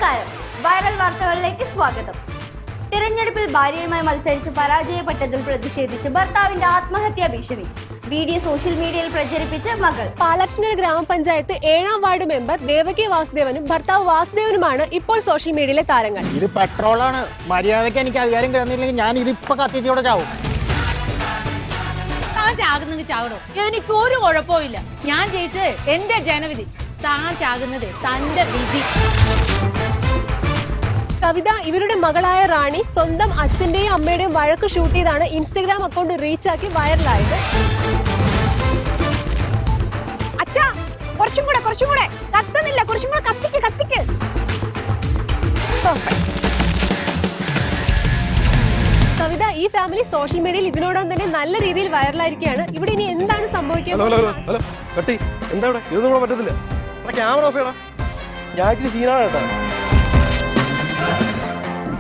നമസ്കാരം, വൈറൽ വാർത്തകളിലേക്ക് സ്വാഗതം. തിരഞ്ഞെടുപ്പിൽ ഭാര്യയുമായി മത്സരിച്ച് പരാജയപ്പെട്ടതിൽ പ്രതിഷേധിച്ച് ഭർത്താവിന്റെ ആത്മഹത്യാ ഭീഷണി. വീഡിയോ സോഷ്യൽ മീഡിയയിൽ പ്രചരിപ്പിച്ച് മകൾ. പാലക്കര ഗ്രാമപഞ്ചായത്ത് 7ാം വാർഡ് മെമ്പർ ദേവകി വാസുദേവനും ഭർത്താവ് വാസുദേവനുമാണ് ഇപ്പോൾ സോഷ്യൽ മീഡിയയിലെ താരങ്ങൾ. ഇത് പെട്രോളാണ്. മര്യാദയ്ക്ക് എനിക്ക് അധികാരം കിടന്നില്ലെങ്കിൽ ഞാൻ ഇതിപ്പോ കത്തിച്ചോടെ ചാവും. താൻ ചാകുന്നെങ്കിൽ ചാകണോ, എനിക്ക് ഒരു കുഴപ്പമില്ല. ഞാൻ ജയിച്ചത് എന്റെ ജനവിധി. താൻ ചാകുന്നത് തന്റെ വിധി. കവിത ഇവരുടെ മകളായ റാണി സ്വന്തം അച്ഛന്റെയും അമ്മയുടെയും വഴക്ക് ഷൂട്ട് ചെയ്താണ് ഇൻസ്റ്റഗ്രാം അക്കൗണ്ട് റീച്ചാക്കി വൈറലായത്. അച്ഛാ, കുറച്ചും കൂടെ കത്തുന്നില്ല, കുറച്ചും കൂടെ കത്തിക്ക്. കവിത ഈ ഫാമിലി സോഷ്യൽ മീഡിയയിൽ ഇതിനോടൊപ്പം തന്നെ നല്ല രീതിയിൽ വൈറലായിരിക്കുകയാണ്. ഇവിടെ ഇനി എന്താണ് സംഭവിക്കുന്നത്?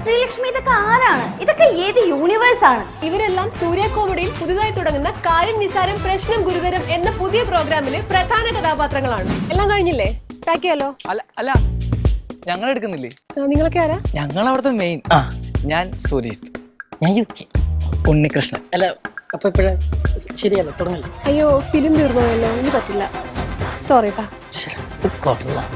ശ്രീലക്ഷ്മി, ഇതൊക്കെ ആരാണ്? ഇതൊക്കെ ഏത് യൂണിവേഴ്സ് ആണ്? ഇവരെല്ലാം സൂര്യ കോമഡിയിൽ പുതുതായി തുടങ്ങുന്ന കാര്യം നിസാരം പ്രശ്നം ഗുരുതരം എന്ന പുതിയ പ്രോഗ്രാമിലെ പ്രധാന കഥാപാത്രങ്ങളാണ്. എല്ലാം കഴിഞ്ഞില്ലേ? പാക്ക് ചെയ്യാലോ? അല്ല, ഞങ്ങൾ എടുക്കുന്നില്ലേ? നിങ്ങളൊക്കെ ആരാ? ഞങ്ങൾ അവിടുത്തെ മെയിൻ. ഞാൻ സുജിത്ത്. ഞാൻ UK. ഉണ്ണികൃഷ്ണൻ. അല്ല, അപ്പൊ ഇപ്പഴേ ശരിയല്ല, തുടങ്ങില്ല. അയ്യോ, ഫിലിം തീർന്നു പോയല്ലോ, ഇനി പറ്റില്ല. സോറി ട്ടാ. കൊള്ളാം.